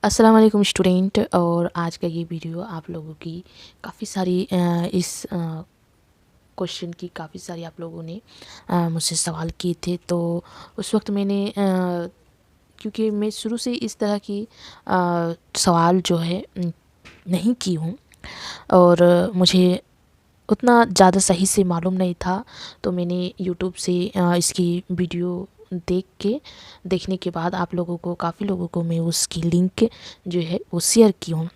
अस्सलाम वालेकुम स्टूडेंट। और आज का ये वीडियो आप लोगों की काफ़ी सारी इस क्वेश्चन की काफ़ी सारी आप लोगों ने मुझसे सवाल किए थे। तो उस वक्त मैंने क्योंकि मैं शुरू से इस तरह की सवाल जो है नहीं की हूँ, और मुझे उतना ज़्यादा सही से मालूम नहीं था। तो मैंने यूट्यूब से इसकी वीडियो देखने के बाद आप लोगों को, काफ़ी लोगों को मैं उसकी लिंक जो है वो शेयर की हूँ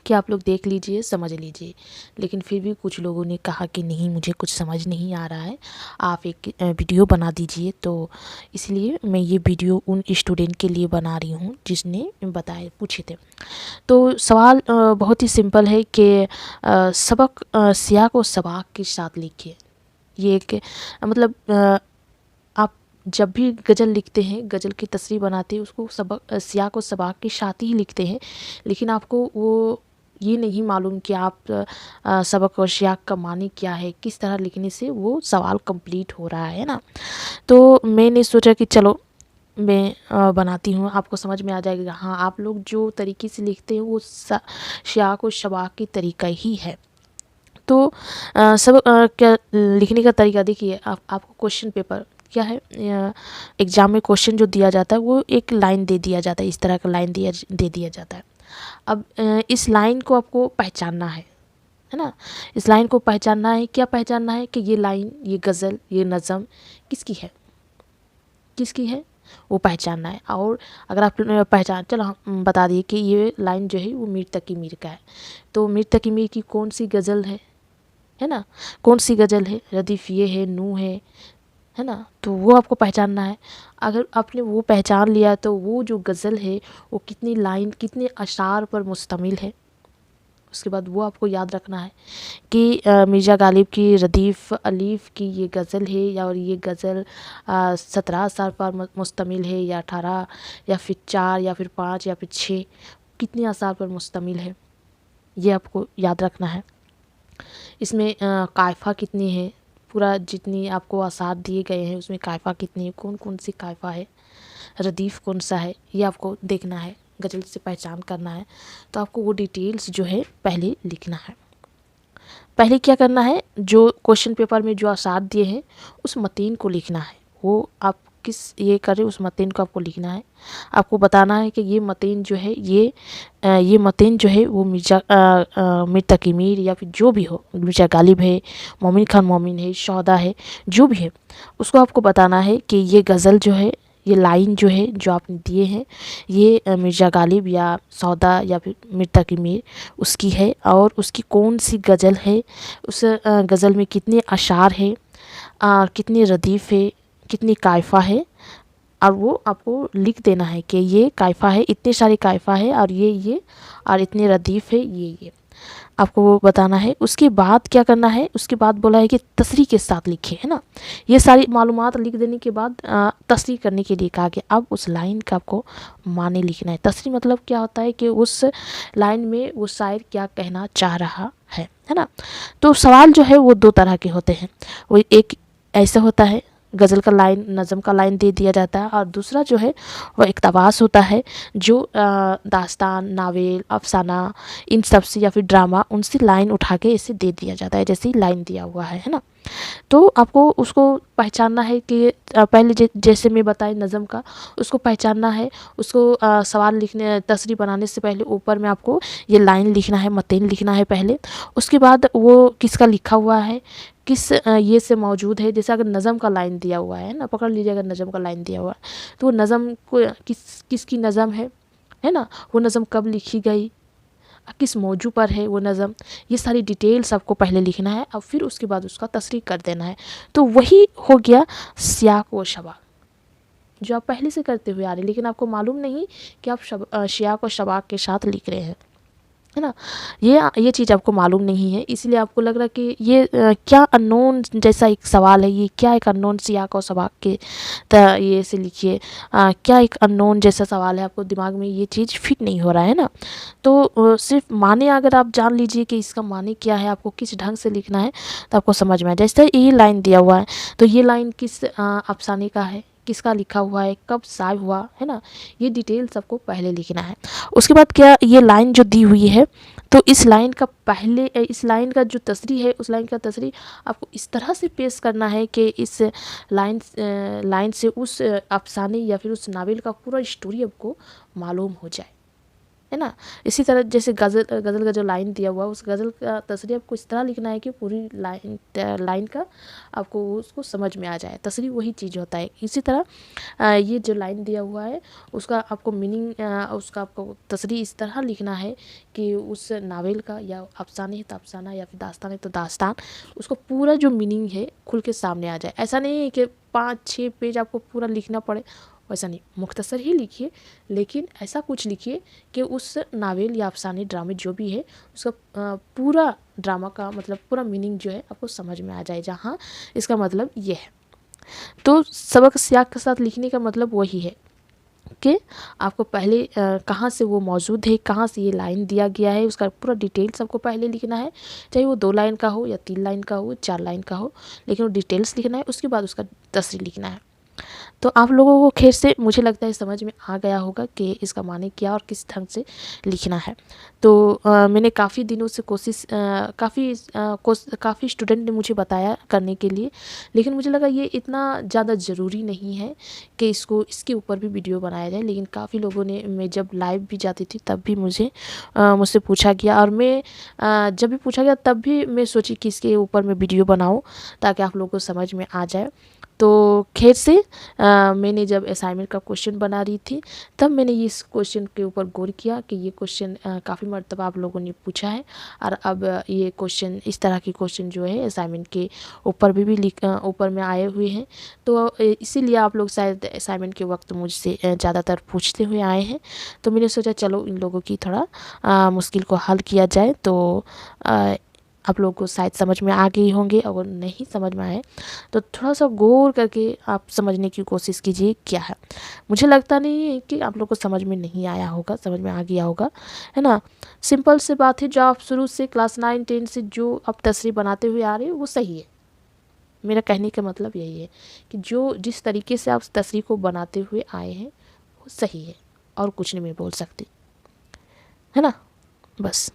कि आप लोग देख लीजिए, समझ लीजिए। लेकिन फिर भी कुछ लोगों ने कहा कि नहीं, मुझे कुछ समझ नहीं आ रहा है, आप एक वीडियो बना दीजिए। तो इसलिए मैं ये वीडियो उन स्टूडेंट के लिए बना रही हूँ जिसने बताए पूछे थे। तो सवाल बहुत ही सिंपल है कि सबक सियाक और सबाक के साथ लिखिए। ये एक मतलब आप जब भी गज़ल लिखते हैं, गज़ल की तसरीह बनाते हैं, उसको सबक सियाक और सबाक के साथ ही लिखते हैं। लेकिन आपको वो ये नहीं मालूम कि आप सबक और सियाक का मानी क्या है, किस तरह लिखने से वो सवाल कंप्लीट हो रहा है ना। तो मैंने सोचा कि चलो मैं बनाती हूँ, आपको समझ में आ जाएगा। हाँ, आप लोग जो तरीके से लिखते हैं वो सियाक और सबाक की तरीका ही है। तो सब क्या लिखने का तरीका देखिए। आपको क्वेश्चन पेपर क्या है, एग्ज़ाम में क्वेश्चन जो दिया जाता है वो एक लाइन दे दिया जाता है, इस तरह का लाइन दे दिया जाता है। अब इस लाइन को आपको पहचानना है ना। इस लाइन को पहचानना है, क्या पहचानना है कि ये लाइन, ये गज़ल, ये नज़म किसकी है, किसकी है, वो पहचानना है। और अगर आप चलो हम बता दिए कि ये लाइन जो है वो मीर तकी मीर का है। तो मीर तकी मीर की कौन सी गज़ल है ना, कौन सी गज़ल है, रदीफ़ ये है, नू है ना। तो वो आपको पहचानना है। अगर आपने वो पहचान लिया तो वो जो गज़ल है वो कितनी लाइन, कितने अशार पर मुश्तमिल है, उसके बाद वो आपको याद रखना है कि मिर्ज़ा गालिब की रदीफ़ अलीफ़ की ये गज़ल है, या और ये गज़ल 17 अशार पर मुश्तमिल है, या 18, या फिर 4, या फिर 5, या फिर 6, कितने अशार पर मुश्तमिल है, ये आपको याद रखना है। इसमें कायफ़ा कितनी है, पूरा जितनी आपको अशार दिए गए हैं उसमें कायफ़ा कितनी है, कौन कौन सी कायफ़ा है, रदीफ़ कौन सा है, ये आपको देखना है, गज़ल से पहचान करना है। तो आपको वो डिटेल्स जो है पहले लिखना है। पहले क्या करना है, जो क्वेश्चन पेपर में जो अशार दिए हैं उस मतीन को लिखना है। वो आप किस ये करें, उस मतीन को आपको लिखना है। आपको बताना है कि ये मतीन जो है, ये मतीन जो है वो मीर तकी मीर या फिर जो भी हो, मिर्ज़ा गालिब है, मोमिन खान मोमिन है, शौदा है, जो भी है, उसको आपको बताना है कि ये गज़ल जो है, ये लाइन जो है जो आपने दिए हैं, ये मिर्ज़ा गालिब या सौदा या फिर मीर तकी मीर उसकी है, और उसकी कौन सी गज़ल है, उस गज़ल में कितने अशार है, कितनी रदीफ़ है, कितनी कायफ़ा है। और वो आपको लिख देना है कि ये कायफ़ा है, इतने सारे कायफ़ा है, और ये और इतने रदीफ़ है, ये आपको वो बताना है। उसके बाद क्या करना है, उसके बाद बोला है कि तसरीह के साथ लिखे, है ना। ये सारी मालूमात लिख देने के बाद तसरीह करने के लिए कहा कि अब उस लाइन का आपको माने लिखना है। तसरीह मतलब क्या होता है कि उस लाइन में वो शायर क्या कहना चाह रहा है ना। तो सवाल जो है वो दो तरह के होते हैं। वो एक ऐसा होता है, गज़ल का लाइन, नज़म का लाइन दे दिया जाता है, और दूसरा जो है वो इक़्तिबास होता है, जो दास्तान, नावेल, अफ़साना, इन सब से या फिर ड्रामा, उनसे लाइन उठा के इसे दे दिया जाता है, जैसे ही लाइन दिया हुआ है ना। तो आपको उसको पहचानना है कि पहले जैसे मैं बताई नज़म का, उसको पहचानना है। उसको सवाल लिखने, तसरीह बनाने से पहले ऊपर में आपको ये लाइन लिखना है, मतीन लिखना है पहले। उसके बाद वो किसका लिखा हुआ है, किस ये से मौजूद है। जैसे अगर नज़म का लाइन दिया हुआ है ना, पकड़ लीजिए, अगर नज़म का लाइन दिया हुआ है तो वो नज़म को किसकी नज़म है ना, वो नज़म कब लिखी गई, किस मौजू पर है वो नज़म, ये सारी डिटेल्स आपको पहले लिखना है, और फिर उसके बाद उसका तसरीह कर देना है। तो वही हो गया सियाक व शबाक, जो आप पहले से करते हुए आ रहे हैं, लेकिन आपको मालूम नहीं कि आप सियाक और शबाक के साथ लिख रहे हैं, है ना। ये चीज़ आपको मालूम नहीं है, इसलिए आपको लग रहा है कि ये क्या अननोन जैसा एक सवाल है, ये क्या एक अननोन सियाक और सबाक के ये से लिखिए, क्या एक अननोन जैसा सवाल है, आपको दिमाग में ये चीज़ फिट नहीं हो रहा है ना। तो सिर्फ माने अगर आप जान लीजिए कि इसका माने क्या है, आपको किस ढंग से लिखना है, तो आपको समझ में आ जाए। जैसे ये लाइन दिया हुआ है, तो ये लाइन किस अफसाने का है, किसका लिखा हुआ है, कब शाये हुआ है ना, ये डिटेल सबको पहले लिखना है। उसके बाद क्या, ये लाइन जो दी हुई है तो इस लाइन का पहले, इस लाइन का जो तसरी है उस लाइन का तसरी आपको इस तरह से पेश करना है कि इस लाइन से उस अफसाने या फिर उस नावल का पूरा स्टोरी आपको मालूम हो जाए, है ना। इसी तरह जैसे गज़ल का जो लाइन दिया हुआ उस गज़ल का तसरी आपको इस तरह लिखना है कि पूरी लाइन का आपको उसको समझ में आ जाए। तसरी वही चीज़ होता है। इसी तरह ये जो लाइन दिया हुआ है उसका आपको मीनिंग, उसका आपको तसरी इस तरह लिखना है कि उस नावल का, या अफसाने है तो अफसाना, या फिर दास्तान है तो दास्तान, उसको पूरा जो मीनिंग है खुल के सामने आ जाए। ऐसा नहीं है कि 5-6 पेज आपको पूरा लिखना पड़े, वैसा नहीं, मुख्तसर ही लिखिए, लेकिन ऐसा कुछ लिखिए कि उस नावल या अफसाने ड्रामे जो भी है उसका पूरा ड्रामा का मतलब पूरा मीनिंग जो है आपको समझ में आ जाए, जहाँ इसका मतलब ये है। तो सबक सियाक के साथ लिखने का मतलब वही है कि आपको पहले कहाँ से वो मौजूद है, कहाँ से ये लाइन दिया गया है, उसका पूरा डिटेल सबको पहले लिखना है, चाहे वो 2 लाइन का हो या 3 लाइन का हो, 4 लाइन का हो, लेकिन वो डिटेल्स लिखना है। उसके बाद उसका तसरी लिखना है। तो आप लोगों को खैर से मुझे लगता है समझ में आ गया होगा कि इसका माने क्या और किस ढंग से लिखना है। तो मैंने काफ़ी दिनों से कोशिश, काफ़ी स्टूडेंट ने मुझे बताया करने के लिए, लेकिन मुझे लगा ये इतना ज़्यादा ज़रूरी नहीं है कि इसके ऊपर भी वीडियो बनाया जाए। लेकिन काफ़ी लोगों ने, मैं जब लाइव भी जाती थी तब भी मुझसे पूछा गया, और मैं जब भी पूछा गया तब भी मैं सोची कि इसके ऊपर मैं वीडियो बनाऊँ ताकि आप लोगों को समझ में आ जाए। तो खैर से मैंने जब असाइनमेंट का क्वेश्चन बना रही थी तब मैंने इस क्वेश्चन के ऊपर गौर किया कि ये क्वेश्चन काफ़ी मर्तबा आप लोगों ने पूछा है, और अब ये क्वेश्चन, इस तरह के क्वेश्चन जो है असाइनमेंट के ऊपर भी ऊपर में आए हुए हैं। तो इसीलिए आप लोग शायद असाइनमेंट के वक्त मुझसे ज़्यादातर पूछते हुए आए हैं। तो मैंने सोचा चलो इन लोगों की थोड़ा मुश्किल को हल किया जाए। तो आप लोगों को शायद समझ में आ गई होंगे, अगर नहीं समझ में आए तो थोड़ा सा गौर करके आप समझने की कोशिश कीजिए क्या है। मुझे लगता नहीं है कि आप लोग को समझ में नहीं आया होगा, समझ में आ गया होगा, है ना। सिंपल सी बात है, जो आप शुरू से क्लास 9-10 से जो आप तस्वीर बनाते हुए आ रहे हो वो सही है। मेरा कहने का मतलब यही है कि जो जिस तरीके से आप तस्वीर को बनाते हुए आए हैं वो सही है, और कुछ नहीं मैं बोल सकती, है ना। बस।